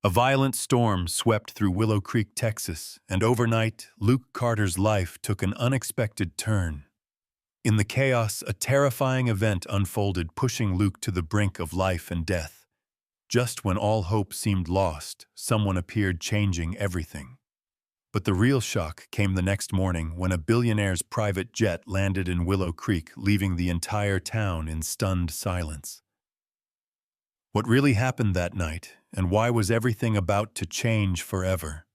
A violent storm swept through Willow Creek, Texas, and overnight, Luke Carter's life took an unexpected turn. In the chaos, a terrifying event unfolded, pushing Luke to the brink of life and death. Just when all hope seemed lost, someone appeared, changing everything. But the real shock came the next morning when a billionaire's private jet landed in Willow Creek, leaving the entire town in stunned silence. What really happened that night, and why was everything about to change forever?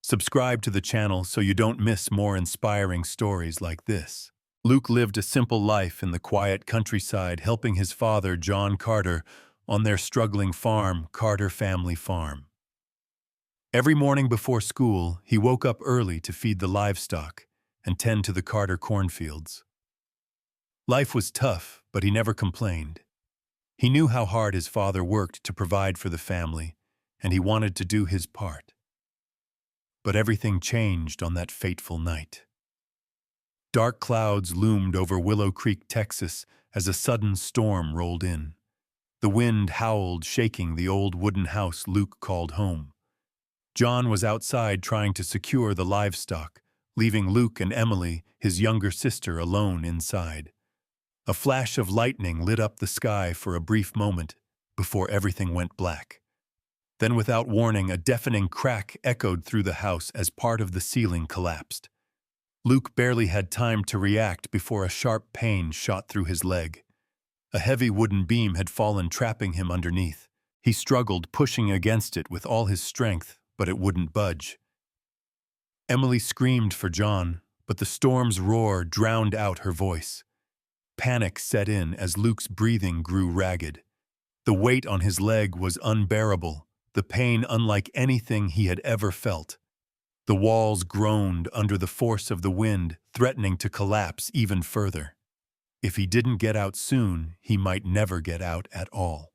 Subscribe to the channel so you don't miss more inspiring stories like this. Luke lived a simple life in the quiet countryside, helping his father, John Carter, on their struggling farm, Carter Family Farm. Every morning before school, he woke up early to feed the livestock and tend to the Carter cornfields. Life was tough, but he never complained. He knew how hard his father worked to provide for the family, and he wanted to do his part. But everything changed on that fateful night. Dark clouds loomed over Willow Creek, Texas, as a sudden storm rolled in. The wind howled, shaking the old wooden house Luke called home. John was outside trying to secure the livestock, leaving Luke and Emily, his younger sister, alone inside. A flash of lightning lit up the sky for a brief moment before everything went black. Then, without warning, a deafening crack echoed through the house as part of the ceiling collapsed. Luke barely had time to react before a sharp pain shot through his leg. A heavy wooden beam had fallen, trapping him underneath. He struggled, pushing against it with all his strength, but it wouldn't budge. Emily screamed for John, but the storm's roar drowned out her voice. Panic set in as Luke's breathing grew ragged. The weight on his leg was unbearable, the pain unlike anything he had ever felt. The walls groaned under the force of the wind, threatening to collapse even further. If he didn't get out soon, he might never get out at all.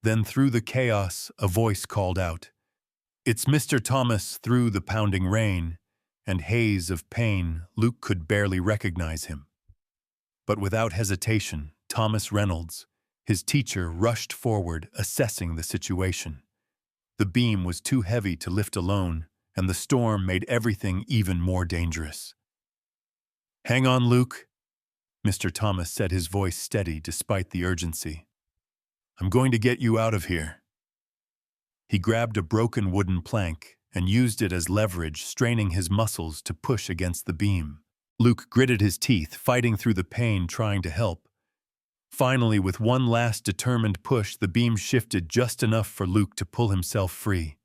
Then through the chaos, a voice called out, "It's Mr. Thomas!" Through the pounding rain and haze of pain, Luke could barely recognize him. But without hesitation, Thomas Reynolds, his teacher, rushed forward, assessing the situation. The beam was too heavy to lift alone, and the storm made everything even more dangerous. "Hang on, Luke," Mr. Thomas said, his voice steady despite the urgency. "I'm going to get you out of here." He grabbed a broken wooden plank and used it as leverage, straining his muscles to push against the beam. Luke gritted his teeth, fighting through the pain, trying to help. Finally, with one last determined push, the beam shifted just enough for Luke to pull himself free.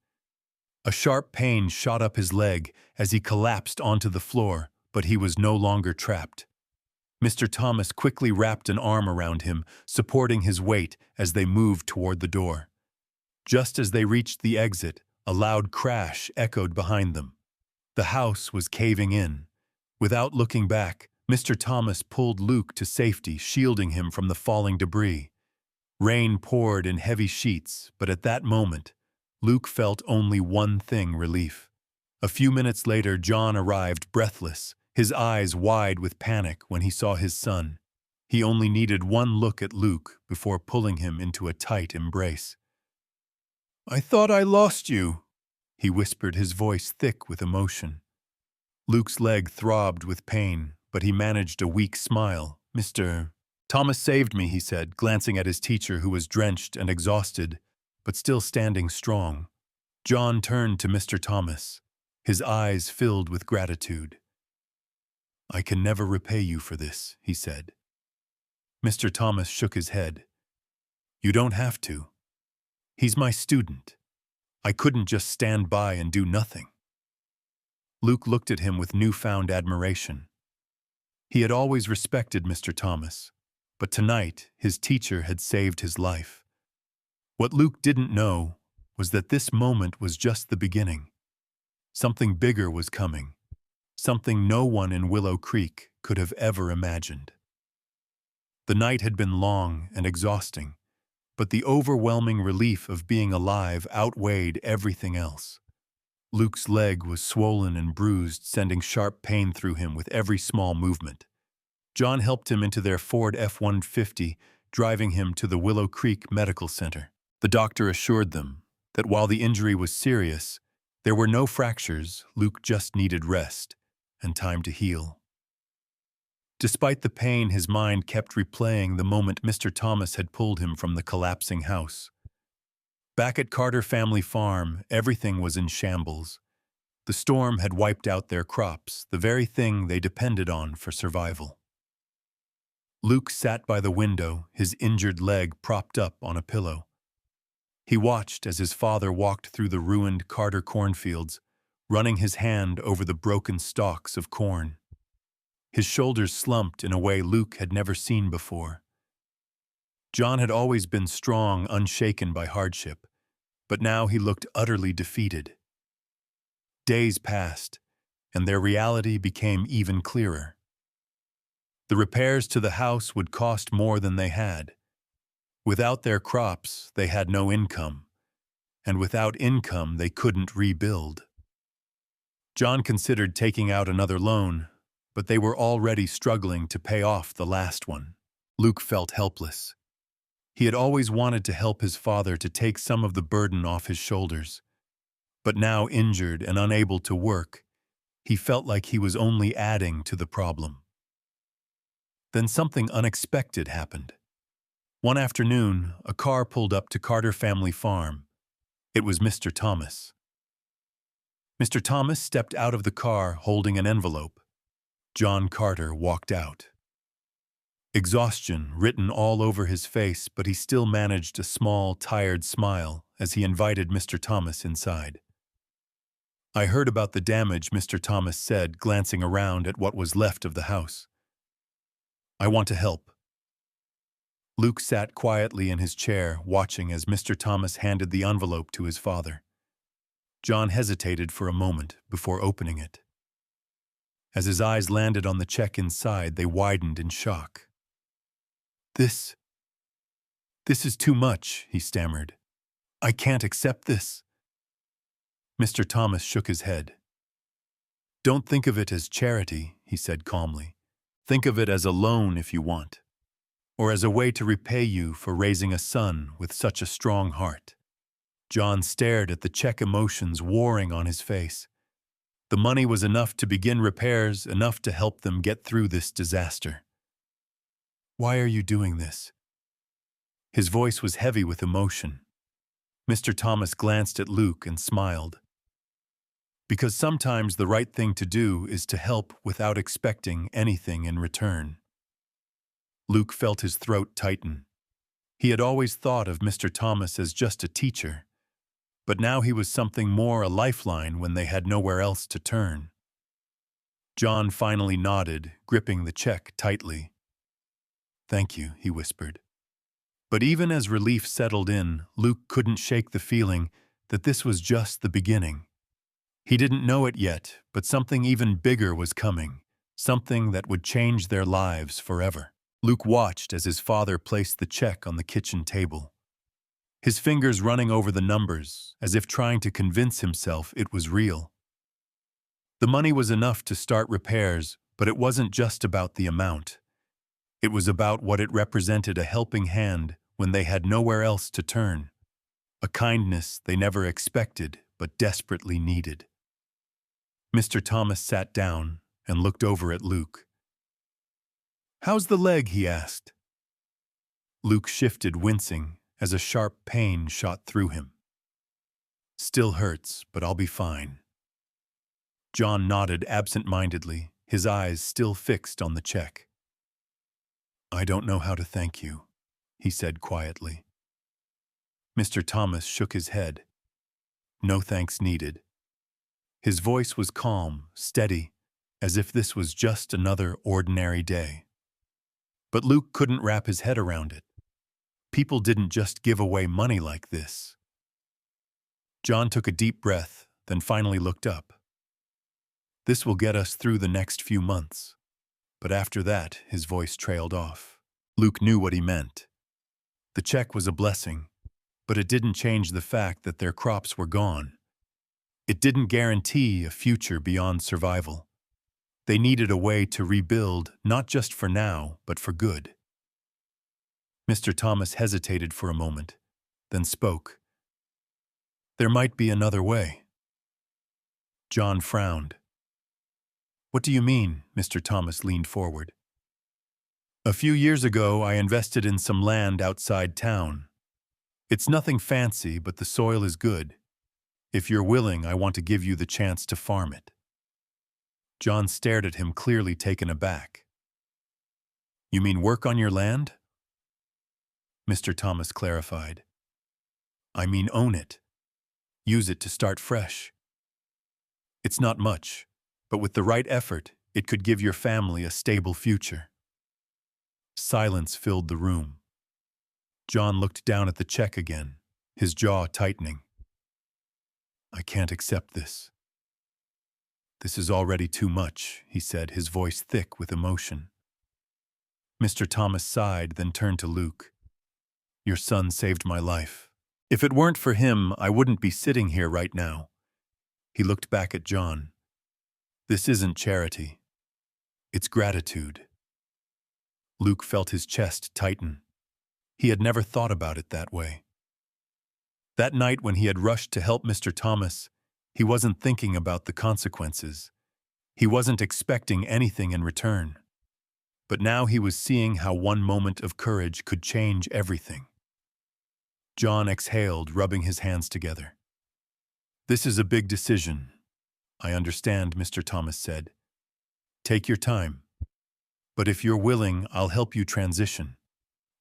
A sharp pain shot up his leg as he collapsed onto the floor, but he was no longer trapped. Mr. Thomas quickly wrapped an arm around him, supporting his weight as they moved toward the door. Just as they reached the exit, a loud crash echoed behind them. The house was caving in. Without looking back, Mr. Thomas pulled Luke to safety, shielding him from the falling debris. Rain poured in heavy sheets, but at that moment, Luke felt only one thing: relief. A few minutes later, John arrived, breathless, his eyes wide with panic when he saw his son. He only needed one look at Luke before pulling him into a tight embrace. "I thought I lost you," he whispered, his voice thick with emotion. Luke's leg throbbed with pain, but he managed a weak smile. "Mr. Thomas saved me," he said, glancing at his teacher, who was drenched and exhausted, but still standing strong. John turned to Mr. Thomas, his eyes filled with gratitude. "I can never repay you for this," he said. Mr. Thomas shook his head. "You don't have to. He's my student. I couldn't just stand by and do nothing." Luke looked at him with newfound admiration. He had always respected Mr. Thomas, but tonight his teacher had saved his life. What Luke didn't know was that this moment was just the beginning. Something bigger was coming, something no one in Willow Creek could have ever imagined. The night had been long and exhausting, but the overwhelming relief of being alive outweighed everything else. Luke's leg was swollen and bruised, sending sharp pain through him with every small movement. John helped him into their Ford F-150, driving him to the Willow Creek Medical Center. The doctor assured them that while the injury was serious, there were no fractures. Luke just needed rest and time to heal. Despite the pain, his mind kept replaying the moment Mr. Thomas had pulled him from the collapsing house. Back at Carter family farm, everything was in shambles. The storm had wiped out their crops, the very thing they depended on for survival. Luke sat by the window, his injured leg propped up on a pillow. He watched as his father walked through the ruined Carter cornfields, running his hand over the broken stalks of corn. His shoulders slumped in a way Luke had never seen before. John had always been strong, unshaken by hardship, but now he looked utterly defeated. Days passed, and their reality became even clearer. The repairs to the house would cost more than they had. Without their crops, they had no income, and without income, they couldn't rebuild. John considered taking out another loan, but they were already struggling to pay off the last one. Luke felt helpless. He had always wanted to help his father to take some of the burden off his shoulders. But now injured and unable to work, he felt like he was only adding to the problem. Then something unexpected happened. One afternoon, a car pulled up to Carter family farm. It was Mr. Thomas. Mr. Thomas stepped out of the car holding an envelope. John Carter walked out. Exhaustion written all over his face, but he still managed a small, tired smile as he invited Mr. Thomas inside. "I heard about the damage," Mr. Thomas said, glancing around at what was left of the house. "I want to help." Luke sat quietly in his chair, watching as Mr. Thomas handed the envelope to his father. John hesitated for a moment before opening it. As his eyes landed on the check inside, they widened in shock. This is too much," he stammered. "I can't accept this." Mr. Thomas shook his head. "Don't think of it as charity," he said calmly. "Think of it as a loan if you want, or as a way to repay you for raising a son with such a strong heart." John stared at the check, emotions warring on his face. The money was enough to begin repairs, enough to help them get through this disaster. "Why are you doing this?" His voice was heavy with emotion. Mr. Thomas glanced at Luke and smiled. "Because sometimes the right thing to do is to help without expecting anything in return." Luke felt his throat tighten. He had always thought of Mr. Thomas as just a teacher, but now he was something more, a lifeline when they had nowhere else to turn. John finally nodded, gripping the check tightly. "Thank you," he whispered. But even as relief settled in, Luke couldn't shake the feeling that this was just the beginning. He didn't know it yet, but something even bigger was coming, something that would change their lives forever. Luke watched as his father placed the check on the kitchen table, his fingers running over the numbers, as if trying to convince himself it was real. The money was enough to start repairs, but it wasn't just about the amount. It was about what it represented, a helping hand when they had nowhere else to turn, a kindness they never expected but desperately needed. Mr. Thomas sat down and looked over at Luke. "How's the leg?" he asked. Luke shifted, wincing, as a sharp pain shot through him. "Still hurts, but I'll be fine." John nodded absent-mindedly, his eyes still fixed on the check. "I don't know how to thank you," he said quietly. Mr. Thomas shook his head. "No thanks needed." His voice was calm, steady, as if this was just another ordinary day. But Luke couldn't wrap his head around it. People didn't just give away money like this. John took a deep breath, then finally looked up. "This will get us through the next few months." But after that, his voice trailed off. Luke knew what he meant. The check was a blessing, but it didn't change the fact that their crops were gone. It didn't guarantee a future beyond survival. They needed a way to rebuild, not just for now, but for good. Mr. Thomas hesitated for a moment, then spoke. "There might be another way." John frowned. "What do you mean?" Mr. Thomas leaned forward. "A few years ago, I invested in some land outside town. It's nothing fancy, but the soil is good. If you're willing, I want to give you the chance to farm it." John stared at him, clearly taken aback. "You mean work on your land?" Mr. Thomas clarified. "I mean own it. Use it to start fresh. It's not much, but with the right effort, it could give your family a stable future." Silence filled the room. John looked down at the check again, his jaw tightening. "I can't accept this. This is already too much," he said, his voice thick with emotion. Mr. Thomas sighed, then turned to Luke. "Your son saved my life. If it weren't for him, I wouldn't be sitting here right now." He looked back at John. "This isn't charity. It's gratitude." Luke felt his chest tighten. He had never thought about it that way. That night when he had rushed to help Mr. Thomas, he wasn't thinking about the consequences. He wasn't expecting anything in return. But now he was seeing how one moment of courage could change everything. John exhaled, rubbing his hands together. "This is a big decision." "I understand," Mr. Thomas said. "Take your time. But if you're willing, I'll help you transition.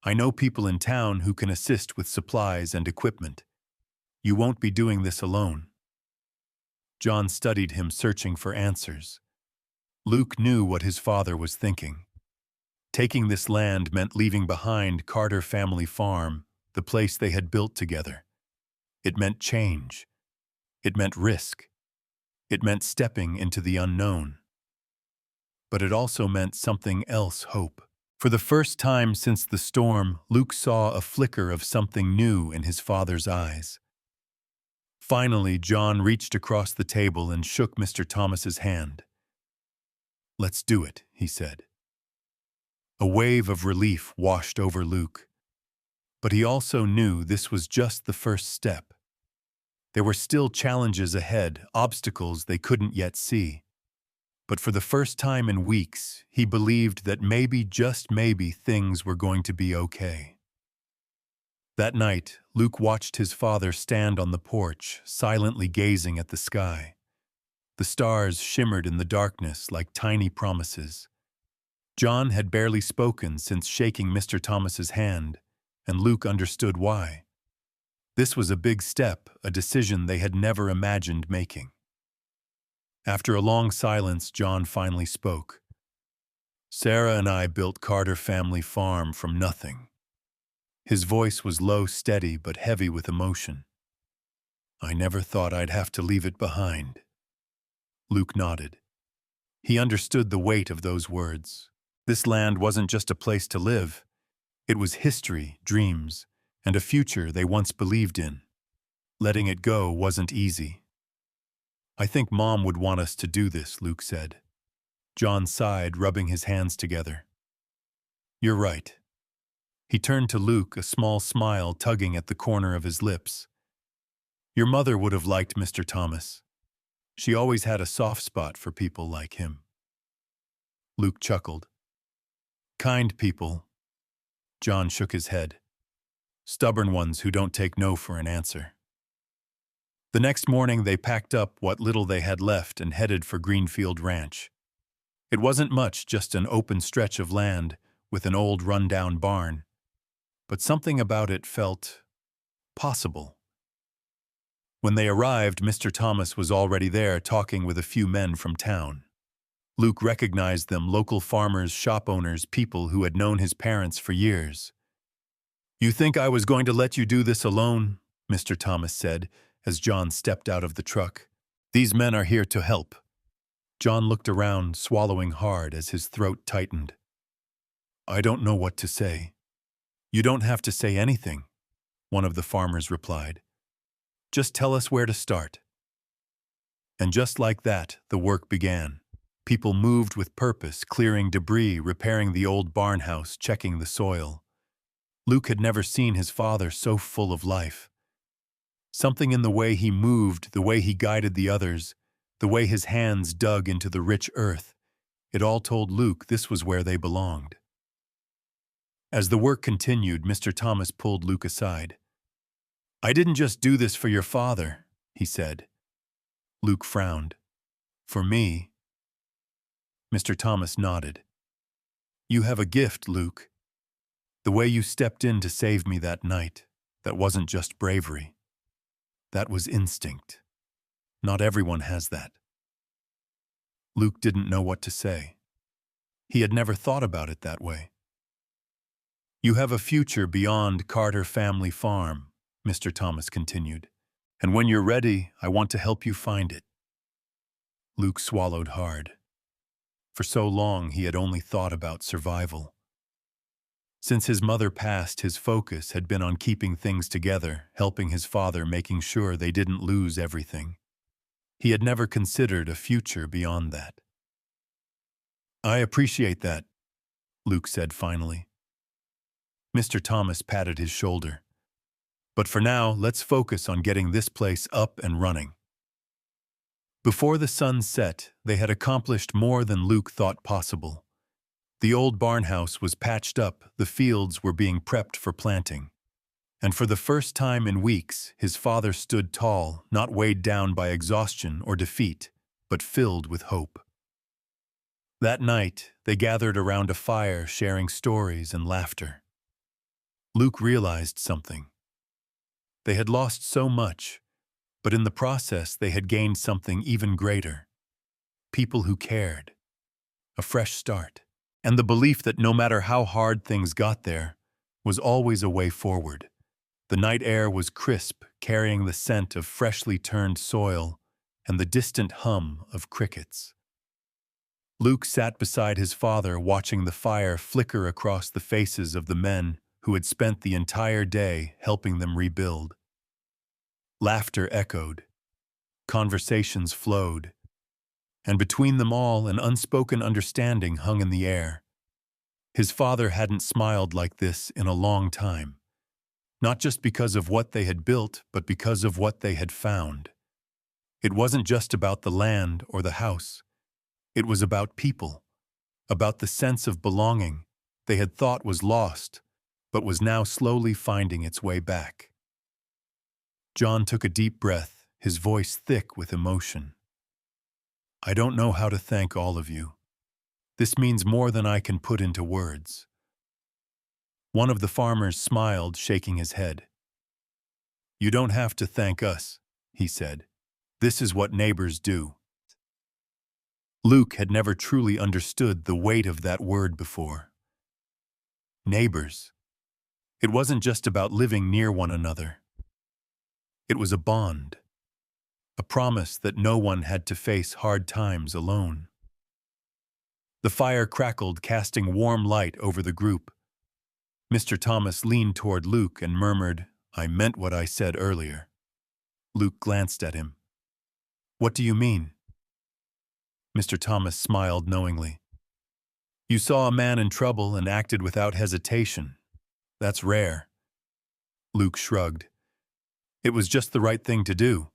I know people in town who can assist with supplies and equipment. You won't be doing this alone." John studied him, searching for answers. Luke knew what his father was thinking. Taking this land meant leaving behind Carter Family Farm, the place they had built together. It meant change. It meant risk. It meant stepping into the unknown. But it also meant something else: hope. For the first time since the storm, Luke saw a flicker of something new in his father's eyes. Finally, John reached across the table and shook Mr. Thomas's hand. "Let's do it," he said. A wave of relief washed over Luke. But he also knew this was just the first step. There were still challenges ahead, obstacles they couldn't yet see. But for the first time in weeks, he believed that maybe, just maybe, things were going to be okay. That night, Luke watched his father stand on the porch, silently gazing at the sky. The stars shimmered in the darkness like tiny promises. John had barely spoken since shaking Mr. Thomas's hand, and Luke understood why. This was a big step, a decision they had never imagined making. After a long silence, John finally spoke. "Sarah and I built Carter Family Farm from nothing." His voice was low, steady, but heavy with emotion. "I never thought I'd have to leave it behind." Luke nodded. He understood the weight of those words. This land wasn't just a place to live. It was history, dreams, and a future they once believed in. Letting it go wasn't easy. "I think Mom would want us to do this," Luke said. John sighed, rubbing his hands together. "You're right." He turned to Luke, a small smile tugging at the corner of his lips. "Your mother would have liked Mr. Thomas. She always had a soft spot for people like him." Luke chuckled. "Kind people." John shook his head. "Stubborn ones who don't take no for an answer." The next morning, they packed up what little they had left and headed for Greenfield Ranch. It wasn't much, just an open stretch of land with an old run-down barn. But something about it felt possible. When they arrived, Mr. Thomas was already there, talking with a few men from town. Luke recognized them, local farmers, shop owners, people who had known his parents for years. "You think I was going to let you do this alone?" Mr. Thomas said, as John stepped out of the truck. "These men are here to help." John looked around, swallowing hard as his throat tightened. "I don't know what to say." "You don't have to say anything," one of the farmers replied. "Just tell us where to start." And just like that, the work began. People moved with purpose, clearing debris, repairing the old barn house, checking the soil. Luke had never seen his father so full of life. Something in the way he moved, the way he guided the others, the way his hands dug into the rich earth, it all told Luke this was where they belonged. As the work continued, Mr. Thomas pulled Luke aside. "I didn't just do this for your father," he said. Luke frowned. "For me?" Mr. Thomas nodded. "You have a gift, Luke. The way you stepped in to save me that night, that wasn't just bravery. That was instinct. Not everyone has that." Luke didn't know what to say. He had never thought about it that way. "You have a future beyond Carter Family Farm," Mr. Thomas continued. "And when you're ready, I want to help you find it." Luke swallowed hard. For so long, he had only thought about survival. Since his mother passed, his focus had been on keeping things together, helping his father, making sure they didn't lose everything. He had never considered a future beyond that. "I appreciate that," Luke said finally. Mr. Thomas patted his shoulder. "But for now, let's focus on getting this place up and running." Before the sun set, they had accomplished more than Luke thought possible. The old barn house was patched up, the fields were being prepped for planting. And for the first time in weeks, his father stood tall, not weighed down by exhaustion or defeat, but filled with hope. That night, they gathered around a fire, sharing stories and laughter. Luke realized something. They had lost so much, but in the process they had gained something even greater. People who cared. A fresh start. And the belief that no matter how hard things got there, was always a way forward. The night air was crisp, carrying the scent of freshly turned soil and the distant hum of crickets. Luke sat beside his father, watching the fire flicker across the faces of the men who had spent the entire day helping them rebuild. Laughter echoed. Conversations flowed. And between them all, an unspoken understanding hung in the air. His father hadn't smiled like this in a long time. Not just because of what they had built, but because of what they had found. It wasn't just about the land or the house. It was about people, about the sense of belonging they had thought was lost, but was now slowly finding its way back. John took a deep breath, his voice thick with emotion. "I don't know how to thank all of you. This means more than I can put into words." One of the farmers smiled, shaking his head. "You don't have to thank us," he said. "This is what neighbors do." Luke had never truly understood the weight of that word before. Neighbors. It wasn't just about living near one another. It was a bond. A promise that no one had to face hard times alone. The fire crackled, casting warm light over the group. Mr. Thomas leaned toward Luke and murmured, "I meant what I said earlier." Luke glanced at him. "What do you mean?" Mr. Thomas smiled knowingly. "You saw a man in trouble and acted without hesitation. That's rare." Luke shrugged. "It was just the right thing to do."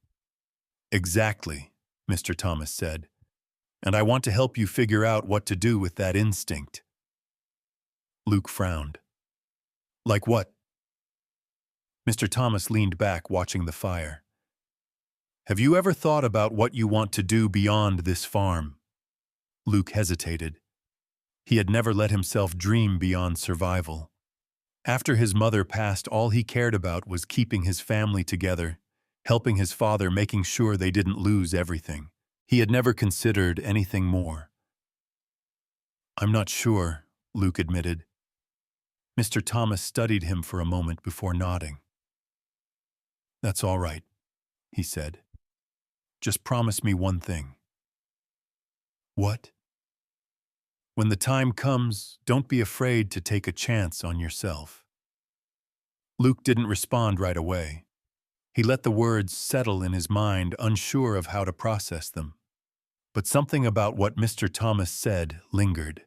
"Exactly," Mr. Thomas said. "And I want to help you figure out what to do with that instinct." Luke frowned. "Like what?" Mr. Thomas leaned back, watching the fire. "Have you ever thought about what you want to do beyond this farm?" Luke hesitated. He had never let himself dream beyond survival. After his mother passed, all he cared about was keeping his family together, helping his father, making sure they didn't lose everything. He had never considered anything more. "I'm not sure," Luke admitted. Mr. Thomas studied him for a moment before nodding. "That's all right," he said. "Just promise me one thing." "What?" "When the time comes, don't be afraid to take a chance on yourself." Luke didn't respond right away. He let the words settle in his mind, unsure of how to process them. But something about what Mr. Thomas said lingered.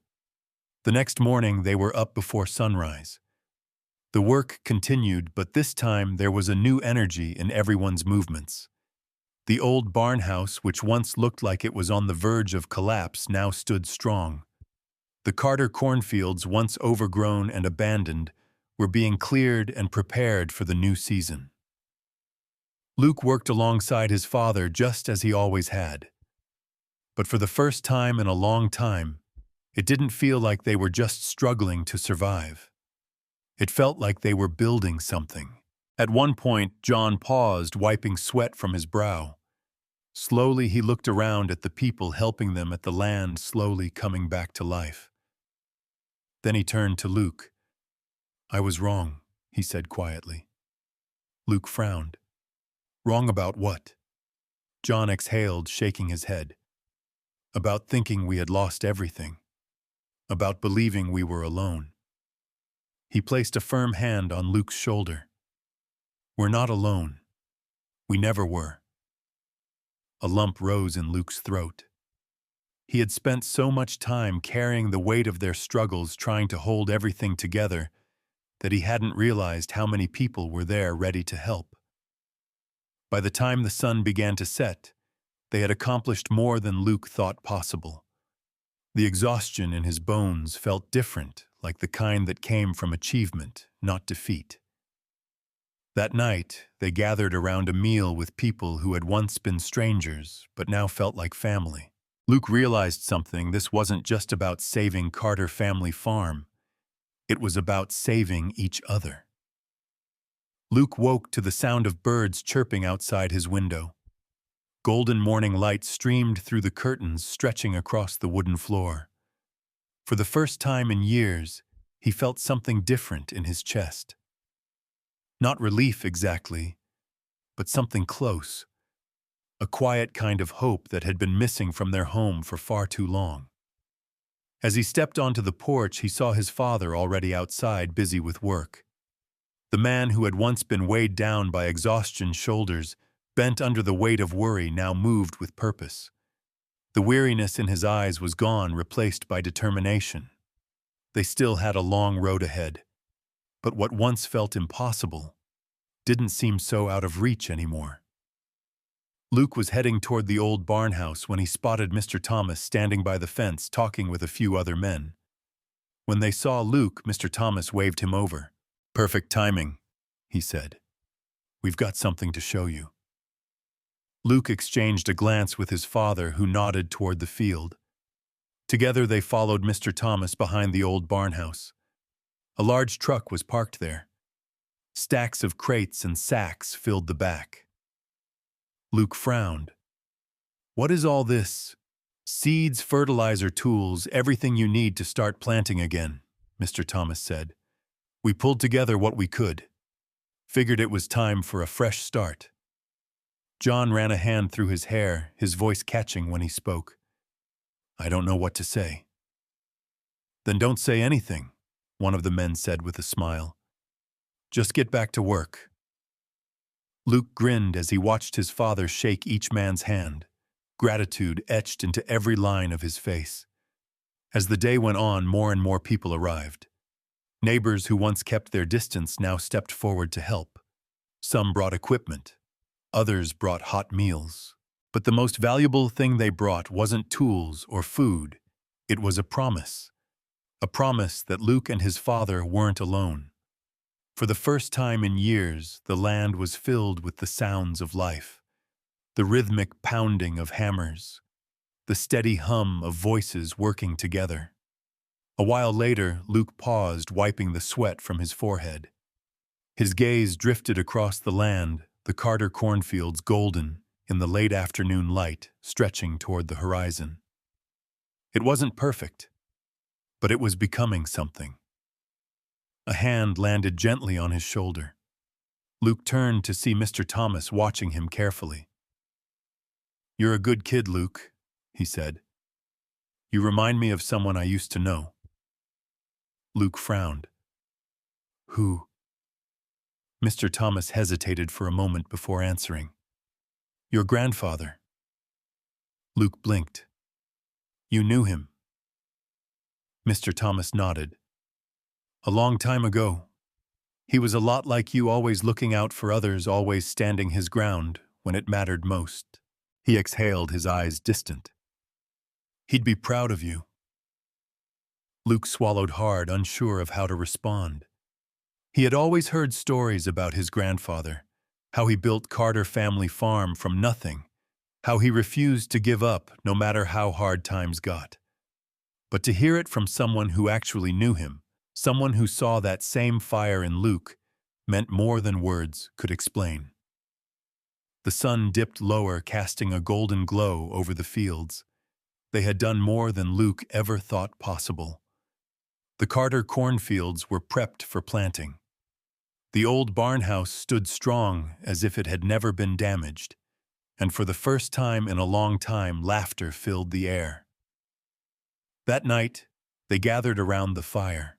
The next morning, they were up before sunrise. The work continued, but this time there was a new energy in everyone's movements. The old barn house, which once looked like it was on the verge of collapse, now stood strong. The Carter cornfields, once overgrown and abandoned, were being cleared and prepared for the new season. Luke worked alongside his father just as he always had. But for the first time in a long time, it didn't feel like they were just struggling to survive. It felt like they were building something. At one point, John paused, wiping sweat from his brow. Slowly, he looked around at the people helping them, at the land slowly coming back to life. Then he turned to Luke. "I was wrong," he said quietly. Luke frowned. "Wrong about what?" John exhaled, shaking his head. "About thinking we had lost everything. About believing we were alone." He placed a firm hand on Luke's shoulder. "We're not alone. We never were." A lump rose in Luke's throat. He had spent so much time carrying the weight of their struggles, trying to hold everything together, that he hadn't realized how many people were there ready to help. By the time the sun began to set, they had accomplished more than Luke thought possible. The exhaustion in his bones felt different, like the kind that came from achievement, not defeat. That night, they gathered around a meal with people who had once been strangers, but now felt like family. Luke realized something. This wasn't just about saving Carter Family Farm. It was about saving each other. Luke woke to the sound of birds chirping outside his window. Golden morning light streamed through the curtains, stretching across the wooden floor. For the first time in years, he felt something different in his chest. Not relief exactly, but something close. A quiet kind of hope that had been missing from their home for far too long. As he stepped onto the porch, he saw his father already outside, busy with work. The man who had once been weighed down by exhaustion's shoulders, bent under the weight of worry, now moved with purpose. The weariness in his eyes was gone, replaced by determination. They still had a long road ahead, but what once felt impossible didn't seem so out of reach anymore. Luke was heading toward the old barn house when he spotted Mr. Thomas standing by the fence, talking with a few other men. When they saw Luke, Mr. Thomas waved him over. "Perfect timing," he said. "We've got something to show you." Luke exchanged a glance with his father, who nodded toward the field. Together they followed Mr. Thomas behind the old barn house. A large truck was parked there. Stacks of crates and sacks filled the back. Luke frowned. "What is all this?" "Seeds, fertilizer, tools, everything you need to start planting again," Mr. Thomas said. "We pulled together what we could. Figured it was time for a fresh start." John ran a hand through his hair, his voice catching when he spoke. "I don't know what to say." "Then don't say anything," one of the men said with a smile. "Just get back to work." Luke grinned as he watched his father shake each man's hand, gratitude etched into every line of his face. As the day went on, more and more people arrived. Neighbors who once kept their distance now stepped forward to help. Some brought equipment. Others brought hot meals. But the most valuable thing they brought wasn't tools or food. It was a promise. A promise that Luke and his father weren't alone. For the first time in years, the land was filled with the sounds of life. The rhythmic pounding of hammers. The steady hum of voices working together. A while later, Luke paused, wiping the sweat from his forehead. His gaze drifted across the land, the Carter cornfields golden in the late afternoon light, stretching toward the horizon. It wasn't perfect, but it was becoming something. A hand landed gently on his shoulder. Luke turned to see Mr. Thomas watching him carefully. "You're a good kid, Luke," he said. "You remind me of someone I used to know." Luke frowned. "Who?" Mr. Thomas hesitated for a moment before answering. "Your grandfather." Luke blinked. "You knew him?" Mr. Thomas nodded. "A long time ago. He was a lot like you, always looking out for others, always standing his ground when it mattered most. He exhaled, his eyes distant. He'd be proud of you. Luke swallowed hard, unsure of how to respond. He had always heard stories about his grandfather, how he built Carter family farm from nothing, how he refused to give up no matter how hard times got. But to hear it from someone who actually knew him, someone who saw that same fire in Luke, meant more than words could explain. The sun dipped lower, casting a golden glow over the fields. They had done more than Luke ever thought possible. The Carter cornfields were prepped for planting. The old barn house stood strong as if it had never been damaged, and for the first time in a long time, laughter filled the air. That night, they gathered around the fire.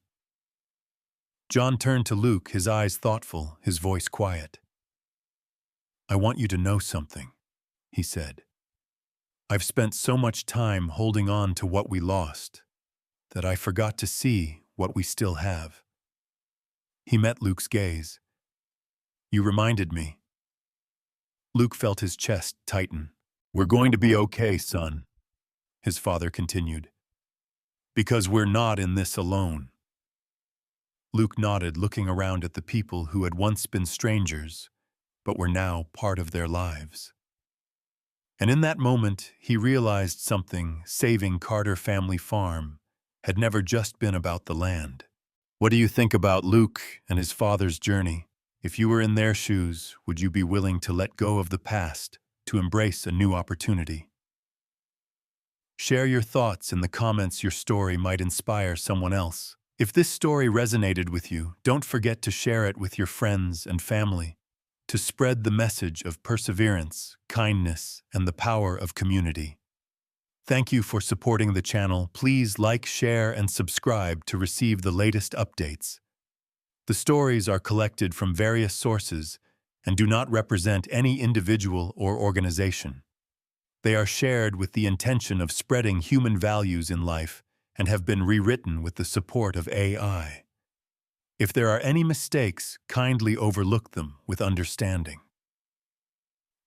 John turned to Luke, his eyes thoughtful, his voice quiet. "I want you to know something," he said. "I've spent so much time holding on to what we lost that I forgot to see what we still have." He met Luke's gaze. "You reminded me." Luke felt his chest tighten. "We're going to be okay, son," his father continued, "because we're not in this alone." Luke nodded, looking around at the people who had once been strangers, but were now part of their lives. And in that moment, he realized something: saving Carter family farm had never just been about the land. What do you think about Luke and his father's journey? If you were in their shoes, would you be willing to let go of the past to embrace a new opportunity? Share your thoughts in the comments. Your story might inspire someone else. If this story resonated with you, don't forget to share it with your friends and family, to spread the message of perseverance, kindness, and the power of community. Thank you for supporting the channel. Please like, share, and subscribe to receive the latest updates. The stories are collected from various sources and do not represent any individual or organization. They are shared with the intention of spreading human values in life and have been rewritten with the support of AI. If there are any mistakes, kindly overlook them with understanding.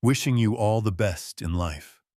Wishing you all the best in life.